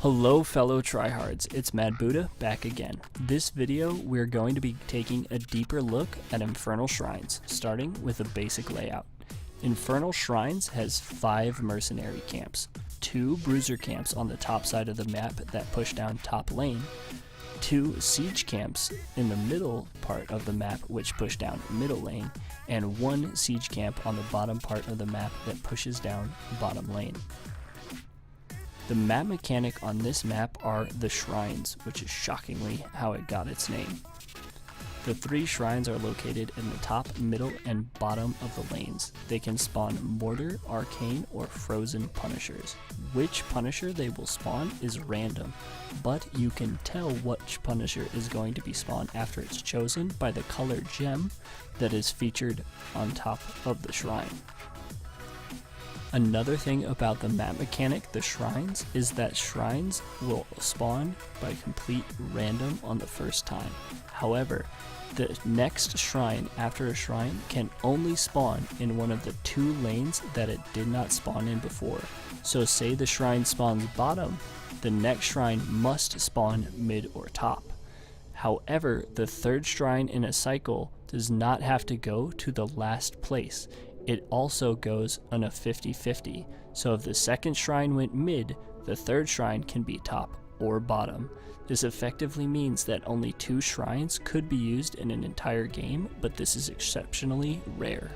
Hello fellow tryhards, it's Mad Buddha back again. This video we're going to be taking a deeper look at Infernal Shrines, starting with a basic layout. Infernal Shrines has 5 mercenary camps, 2 bruiser camps on the top side of the map that push down top lane, 2 siege camps in the middle part of the map which push down middle lane, and 1 siege camp on the bottom part of the map that pushes down bottom lane. The map mechanic on this map are the shrines, which is shockingly how it got its name. The 3 shrines are located in the top, middle, and bottom of the lanes. They can spawn Mortar, Arcane, or Frozen Punishers. Which Punisher they will spawn is random, but you can tell which Punisher is going to be spawned after it's chosen by the color gem that is featured on top of the shrine. Another thing about the map mechanic, the shrines, is that shrines will spawn by complete random on the first time. However, the next shrine after a shrine can only spawn in one of the 2 lanes that it did not spawn in before. So say the shrine spawns bottom, the next shrine must spawn mid or top. However, the 3rd shrine in a cycle does not have to go to the last place. It also goes on a 50-50, so if the 2nd shrine went mid, the 3rd shrine can be top or bottom. This effectively means that only 2 shrines could be used in an entire game, but this is exceptionally rare.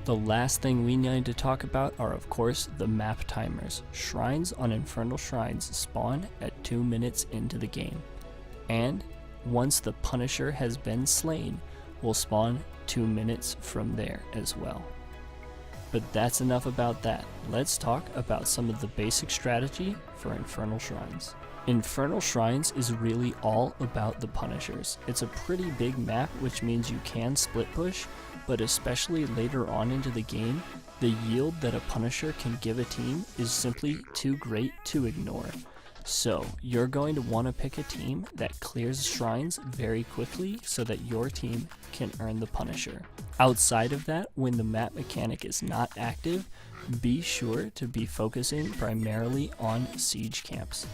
The last thing we need to talk about are of course the map timers. Shrines on Infernal Shrines spawn at 2 minutes into the game, and once the Punisher has been slain, will spawn 2 minutes from there as well. But that's enough about that. Let's talk about some of the basic strategy for Infernal Shrines. Infernal Shrines is really all about the Punishers. It's a pretty big map, which means you can split push, but especially later on into the game, the yield that a Punisher can give a team is simply too great to ignore. So, you're going to want to pick a team that clears shrines very quickly so that your team can earn the Punisher. Outside of that, when the map mechanic is not active, be sure to be focusing primarily on siege camps.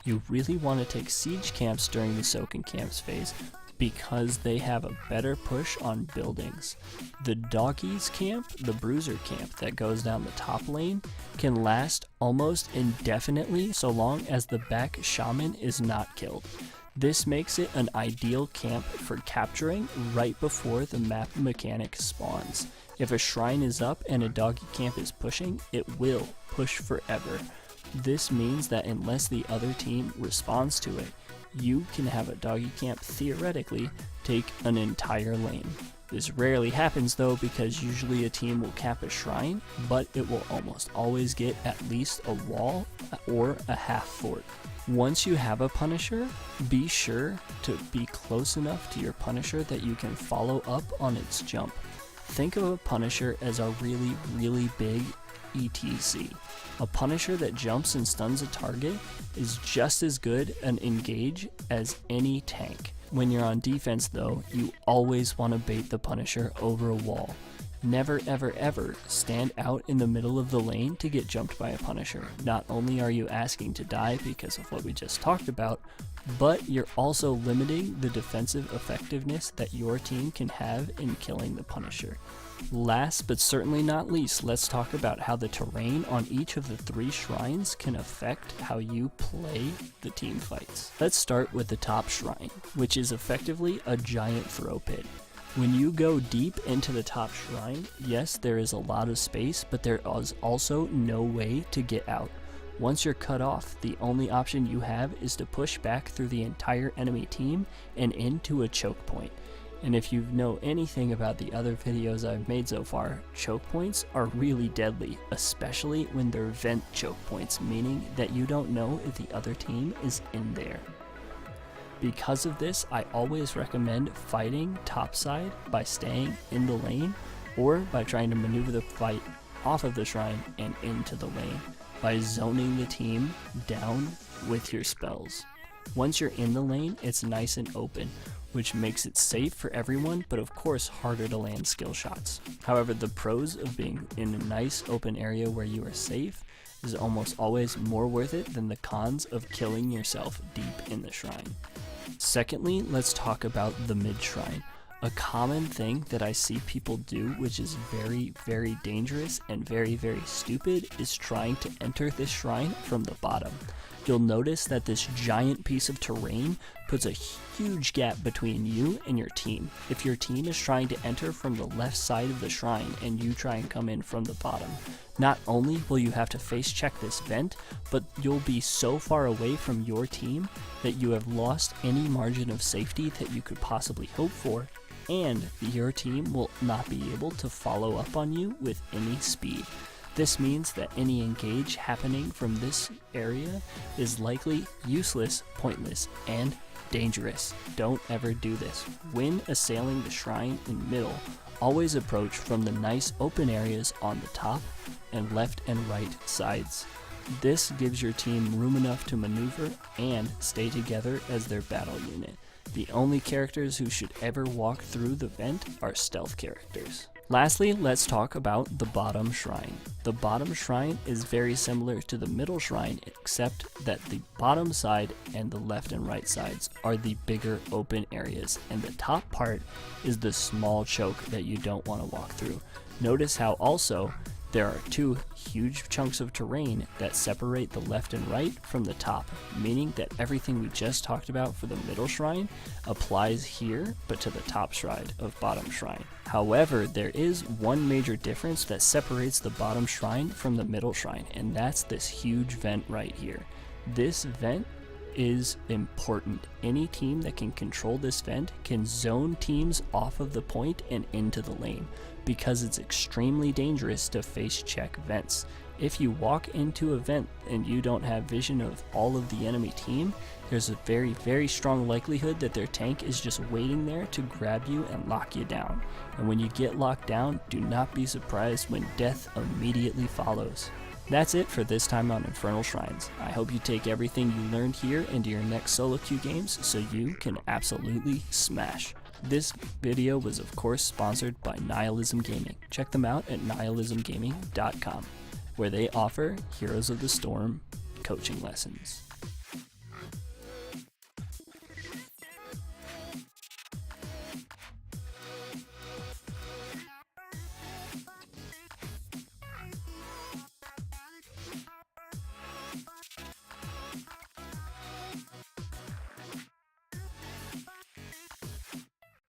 You really want to take siege camps during the soaking camps phase because they have a better push on buildings. The doggies camp, the bruiser camp that goes down the top lane, can last almost indefinitely so long as the back shaman is not killed. This makes it an ideal camp for capturing right before the map mechanic spawns. If a shrine is up and a doggy camp is pushing, it will push forever. This means that unless the other team responds to it, you can have a doggy camp theoretically take an entire lane. This rarely happens though, because usually a team will cap a shrine, but it will almost always get at least a wall or a half fort. Once you have a Punisher, be sure to be close enough to your Punisher that you can follow up on its jump. Think of a Punisher as a really big ETC. A Punisher that jumps and stuns a target is just as good an engage as any tank. When you're on defense though, you always want to bait the Punisher over a wall. Never ever stand out in the middle of the lane to get jumped by a Punisher. Not only are you asking to die because of what we just talked about, but you're also limiting the defensive effectiveness that your team can have in killing the Punisher. Last but certainly not least, let's talk about how the terrain on each of the 3 shrines can affect how you play the team fights. Let's start with the top shrine, which is effectively a giant throw pit. When you go deep into the top shrine, yes, there is a lot of space, but there is also no way to get out. Once you're cut off, the only option you have is to push back through the entire enemy team and into a choke point. And if you know anything about the other videos I've made so far, choke points are really deadly, especially when they're vent choke points, meaning that you don't know if the other team is in there. Because of this, I always recommend fighting topside by staying in the lane, or by trying to maneuver the fight off of the shrine and into the lane by zoning the team down with your spells. Once you're in the lane, it's nice and open. which makes it safe for everyone, but of course harder to land skill shots. However, the pros of being in a nice open area where you are safe is almost always more worth it than the cons of killing yourself deep in the shrine. Secondly, let's talk about the mid-shrine. A common thing that I see people do, which is very, very dangerous and very, very stupid, is trying to enter this shrine from the bottom. You'll notice that this giant piece of terrain puts a huge gap between you and your team. If your team is trying to enter from the left side of the shrine and you try and come in from the bottom, not only will you have to face check this vent, but you'll be so far away from your team that you have lost any margin of safety that you could possibly hope for, and your team will not be able to follow up on you with any speed. This means that any engage happening from this area is likely useless, pointless, and dangerous. Don't ever do this. When assailing the shrine in middle, always approach from the nice open areas on the top and left and right sides. This gives your team room enough to maneuver and stay together as their battle unit. The only characters who should ever walk through the vent are stealth characters. Lastly, let's talk about the bottom shrine. The bottom shrine is very similar to the middle shrine, except that the bottom side and the left and right sides are the bigger open areas, and the top part is the small choke that you don't want to walk through. Notice how also there are two huge chunks of terrain that separate the left and right from the top, meaning that everything we just talked about for the middle shrine applies here, but to the top side of bottom shrine. However, there is one major difference that separates the bottom shrine from the middle shrine, and that's this huge vent right here. This vent is important. Any team that can control this vent can zone teams off of the point and into the lane, because it's extremely dangerous to face check vents. If you walk into a vent and you don't have vision of all of the enemy team, there's a very, very strong likelihood that their tank is just waiting there to grab you and lock you down. And when you get locked down, do not be surprised when death immediately follows. That's it for this time on Infernal Shrines. I hope you take everything you learned here into your next solo queue games so you can absolutely smash. This video was of course sponsored by Nihilism Gaming. Check them out at nihilismgaming.com, where they offer Heroes of the Storm coaching lessons.